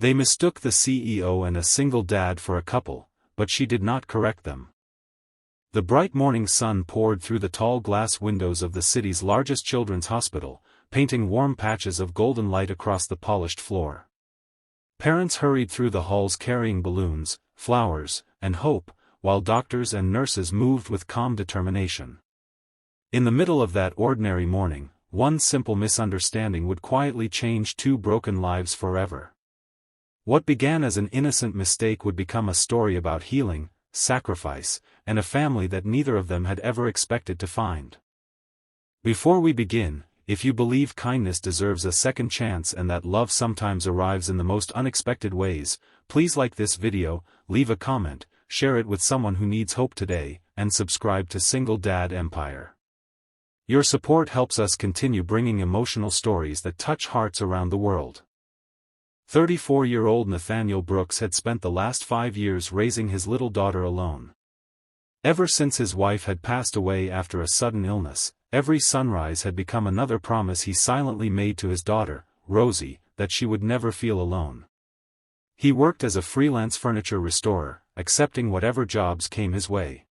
They mistook the CEO and a single dad for a couple, but she did not correct them. The bright morning sun poured through the tall glass windows of the city's largest children's hospital, painting warm patches of golden light across the polished floor. Parents hurried through the halls carrying balloons, flowers, and hope, while doctors and nurses moved with calm determination. In the middle of that ordinary morning, one simple misunderstanding would quietly change two broken lives forever. What began as an innocent mistake would become a story about healing, sacrifice, and a family that neither of them had ever expected to find. Before we begin, if you believe kindness deserves a second chance and that love sometimes arrives in the most unexpected ways, please like this video, leave a comment, share it with someone who needs hope today, and subscribe to Single Dad Empire. Your support helps us continue bringing emotional stories that touch hearts around the world. 34-year-old Nathaniel Brooks had spent the last 5 years raising his little daughter alone. Ever since his wife had passed away after a sudden illness, every sunrise had become another promise he silently made to his daughter, Rosie, that she would never feel alone. He worked as a freelance furniture restorer, accepting whatever jobs came his way.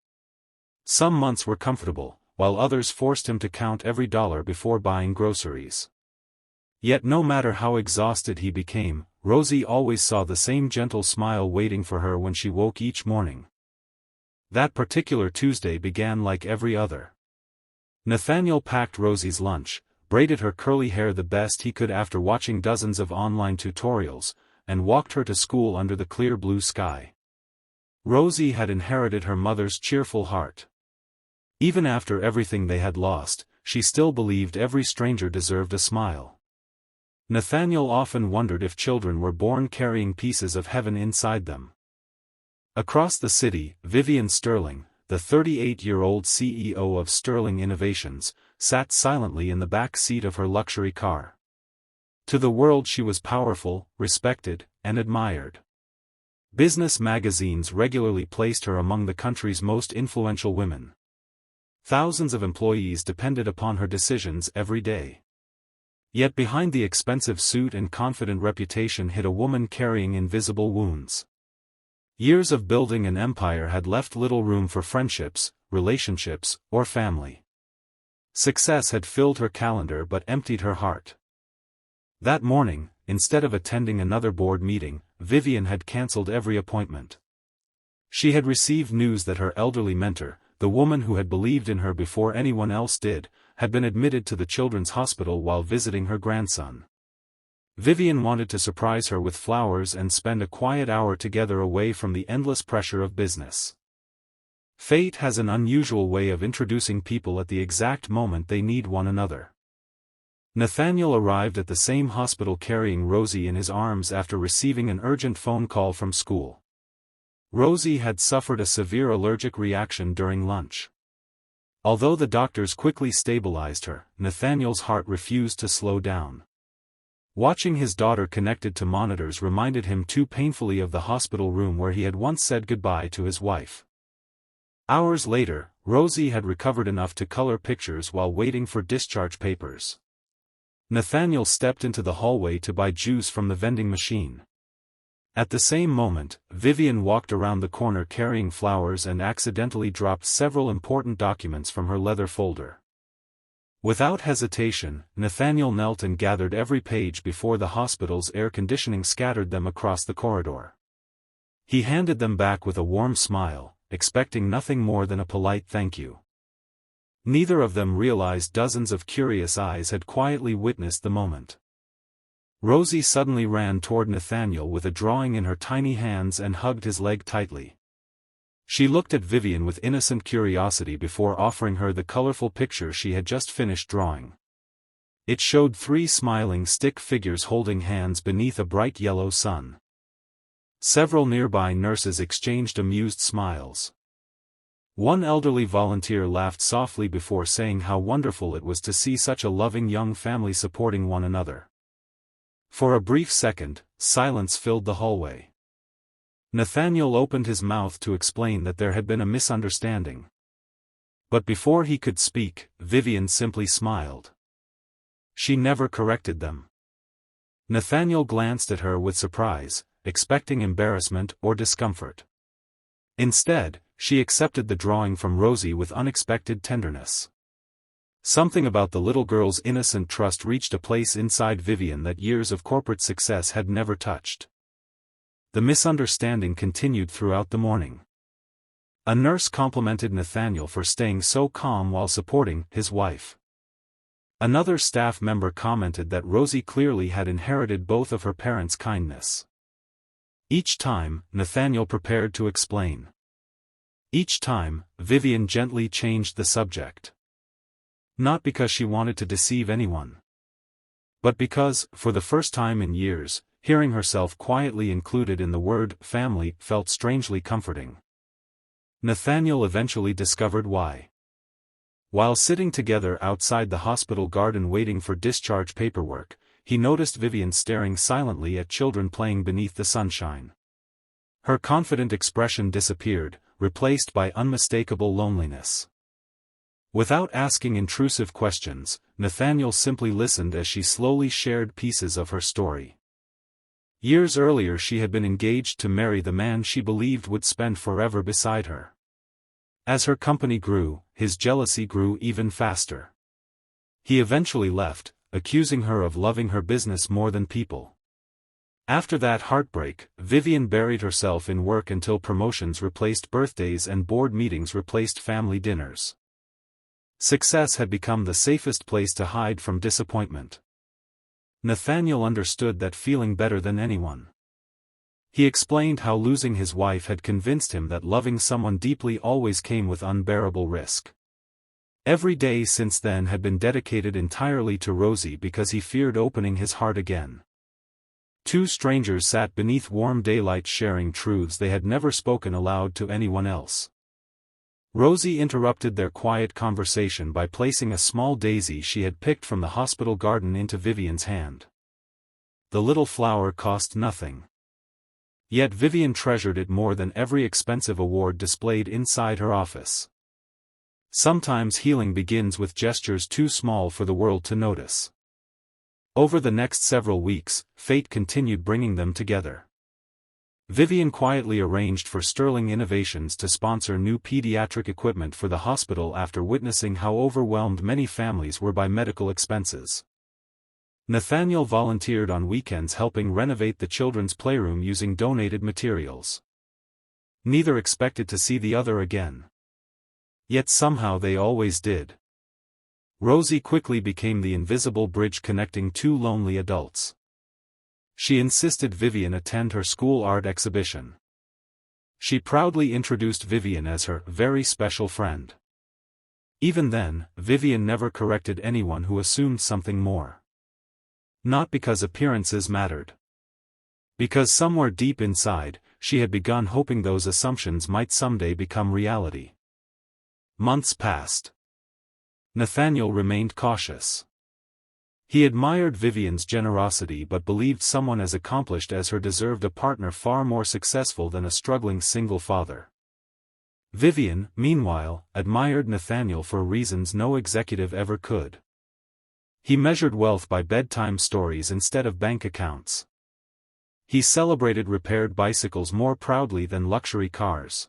Some months were comfortable, while others forced him to count every dollar before buying groceries. Yet no matter how exhausted he became, Rosie always saw the same gentle smile waiting for her when she woke each morning. That particular Tuesday began like every other. Nathaniel packed Rosie's lunch, braided her curly hair the best he could after watching dozens of online tutorials, and walked her to school under the clear blue sky. Rosie had inherited her mother's cheerful heart. Even after everything they had lost, she still believed every stranger deserved a smile. Nathaniel often wondered if children were born carrying pieces of heaven inside them. Across the city, Vivian Sterling, the 38-year-old CEO of Sterling Innovations, sat silently in the back seat of her luxury car. To the world she was powerful, respected, and admired. Business magazines regularly placed her among the country's most influential women. Thousands of employees depended upon her decisions every day. Yet behind the expensive suit and confident reputation hid a woman carrying invisible wounds. Years of building an empire had left little room for friendships, relationships, or family. Success had filled her calendar but emptied her heart. That morning, instead of attending another board meeting, Vivian had cancelled every appointment. She had received news that her elderly mentor, the woman who had believed in her before anyone else did, had been admitted to the children's hospital while visiting her grandson. Vivian wanted to surprise her with flowers and spend a quiet hour together away from the endless pressure of business. Fate has an unusual way of introducing people at the exact moment they need one another. Nathaniel arrived at the same hospital carrying Rosie in his arms after receiving an urgent phone call from school. Rosie had suffered a severe allergic reaction during lunch. Although the doctors quickly stabilized her, Nathaniel's heart refused to slow down. Watching his daughter connected to monitors reminded him too painfully of the hospital room where he had once said goodbye to his wife. Hours later, Rosie had recovered enough to color pictures while waiting for discharge papers. Nathaniel stepped into the hallway to buy juice from the vending machine. At the same moment, Vivian walked around the corner carrying flowers and accidentally dropped several important documents from her leather folder. Without hesitation, Nathaniel knelt and gathered every page before the hospital's air conditioning scattered them across the corridor. He handed them back with a warm smile, expecting nothing more than a polite thank you. Neither of them realized dozens of curious eyes had quietly witnessed the moment. Rosie suddenly ran toward Nathaniel with a drawing in her tiny hands and hugged his leg tightly. She looked at Vivian with innocent curiosity before offering her the colorful picture she had just finished drawing. It showed 3 smiling stick figures holding hands beneath a bright yellow sun. Several nearby nurses exchanged amused smiles. One elderly volunteer laughed softly before saying how wonderful it was to see such a loving young family supporting one another. For a brief second, silence filled the hallway. Nathaniel opened his mouth to explain that there had been a misunderstanding. But before he could speak, Vivian simply smiled. She never corrected them. Nathaniel glanced at her with surprise, expecting embarrassment or discomfort. Instead, she accepted the drawing from Rosie with unexpected tenderness. Something about the little girl's innocent trust reached a place inside Vivian that years of corporate success had never touched. The misunderstanding continued throughout the morning. A nurse complimented Nathaniel for staying so calm while supporting his wife. Another staff member commented that Rosie clearly had inherited both of her parents' kindness. Each time, Nathaniel prepared to explain. Each time, Vivian gently changed the subject. Not because she wanted to deceive anyone, but because, for the first time in years, hearing herself quietly included in the word family felt strangely comforting. Nathaniel eventually discovered why. While sitting together outside the hospital garden waiting for discharge paperwork, he noticed Vivian staring silently at children playing beneath the sunshine. Her confident expression disappeared, replaced by unmistakable loneliness. Without asking intrusive questions, Nathaniel simply listened as she slowly shared pieces of her story. Years earlier she had been engaged to marry the man she believed would spend forever beside her. As her company grew, his jealousy grew even faster. He eventually left, accusing her of loving her business more than people. After that heartbreak, Vivian buried herself in work until promotions replaced birthdays and board meetings replaced family dinners. Success had become the safest place to hide from disappointment. Nathaniel understood that feeling better than anyone. He explained how losing his wife had convinced him that loving someone deeply always came with unbearable risk. Every day since then had been dedicated entirely to Rosie because he feared opening his heart again. Two strangers sat beneath warm daylight sharing truths they had never spoken aloud to anyone else. Rosie interrupted their quiet conversation by placing a small daisy she had picked from the hospital garden into Vivian's hand. The little flower cost nothing. Yet Vivian treasured it more than every expensive award displayed inside her office. Sometimes healing begins with gestures too small for the world to notice. Over the next several weeks, fate continued bringing them together. Vivian quietly arranged for Sterling Innovations to sponsor new pediatric equipment for the hospital after witnessing how overwhelmed many families were by medical expenses. Nathaniel volunteered on weekends helping renovate the children's playroom using donated materials. Neither expected to see the other again. Yet somehow they always did. Rosie quickly became the invisible bridge connecting two lonely adults. She insisted Vivian attend her school art exhibition. She proudly introduced Vivian as her very special friend. Even then, Vivian never corrected anyone who assumed something more. Not because appearances mattered. Because somewhere deep inside, she had begun hoping those assumptions might someday become reality. Months passed. Nathaniel remained cautious. He admired Vivian's generosity but believed someone as accomplished as her deserved a partner far more successful than a struggling single father. Vivian, meanwhile, admired Nathaniel for reasons no executive ever could. He measured wealth by bedtime stories instead of bank accounts. He celebrated repaired bicycles more proudly than luxury cars.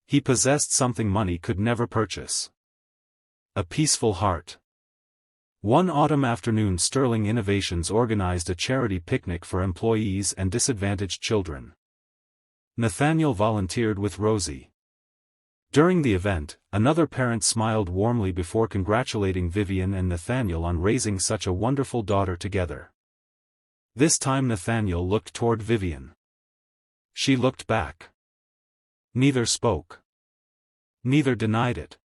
He possessed something money could never purchase: a peaceful heart. One autumn afternoon Sterling Innovations organized a charity picnic for employees and disadvantaged children. Nathaniel volunteered with Rosie. During the event, another parent smiled warmly before congratulating Vivian and Nathaniel on raising such a wonderful daughter together. This time Nathaniel looked toward Vivian. She looked back. Neither spoke. Neither denied it.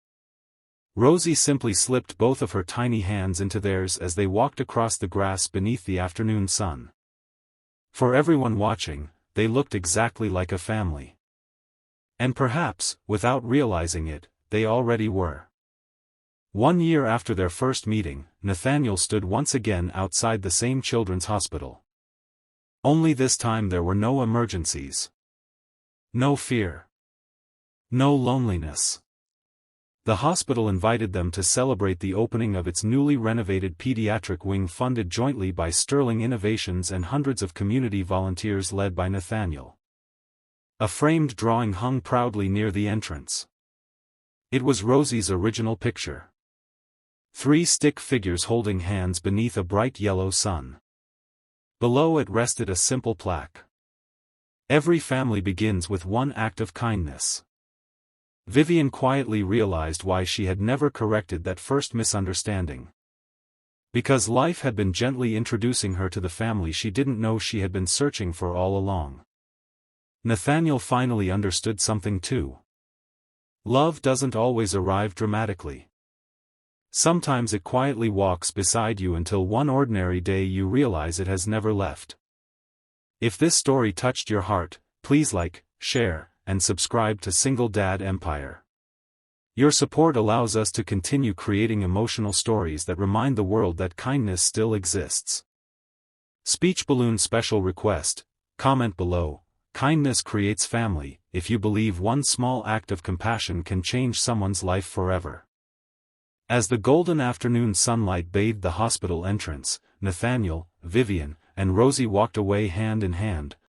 Rosie simply slipped both of her tiny hands into theirs as they walked across the grass beneath the afternoon sun. For everyone watching, they looked exactly like a family. And perhaps, without realizing it, they already were. 1 year after their first meeting, Nathaniel stood once again outside the same children's hospital. Only this time there were no emergencies. No fear. No loneliness. The hospital invited them to celebrate the opening of its newly renovated pediatric wing funded jointly by Sterling Innovations and hundreds of community volunteers led by Nathaniel. A framed drawing hung proudly near the entrance. It was Rosie's original picture. 3 stick figures holding hands beneath a bright yellow sun. Below it rested a simple plaque. Every family begins with one act of kindness. Vivian quietly realized why she had never corrected that first misunderstanding. Because life had been gently introducing her to the family she didn't know she had been searching for all along. Nathaniel finally understood something too. Love doesn't always arrive dramatically. Sometimes it quietly walks beside you until one ordinary day you realize it has never left. If this story touched your heart, please like, share, and subscribe to Single Dad Empire. Your support allows us to continue creating emotional stories that remind the world that kindness still exists. Speech balloon special request, comment below. Kindness creates family. If you believe one small act of compassion can change someone's life forever. As the golden afternoon sunlight bathed the hospital entrance, Nathaniel, Vivian, and Rosie walked away hand in hand,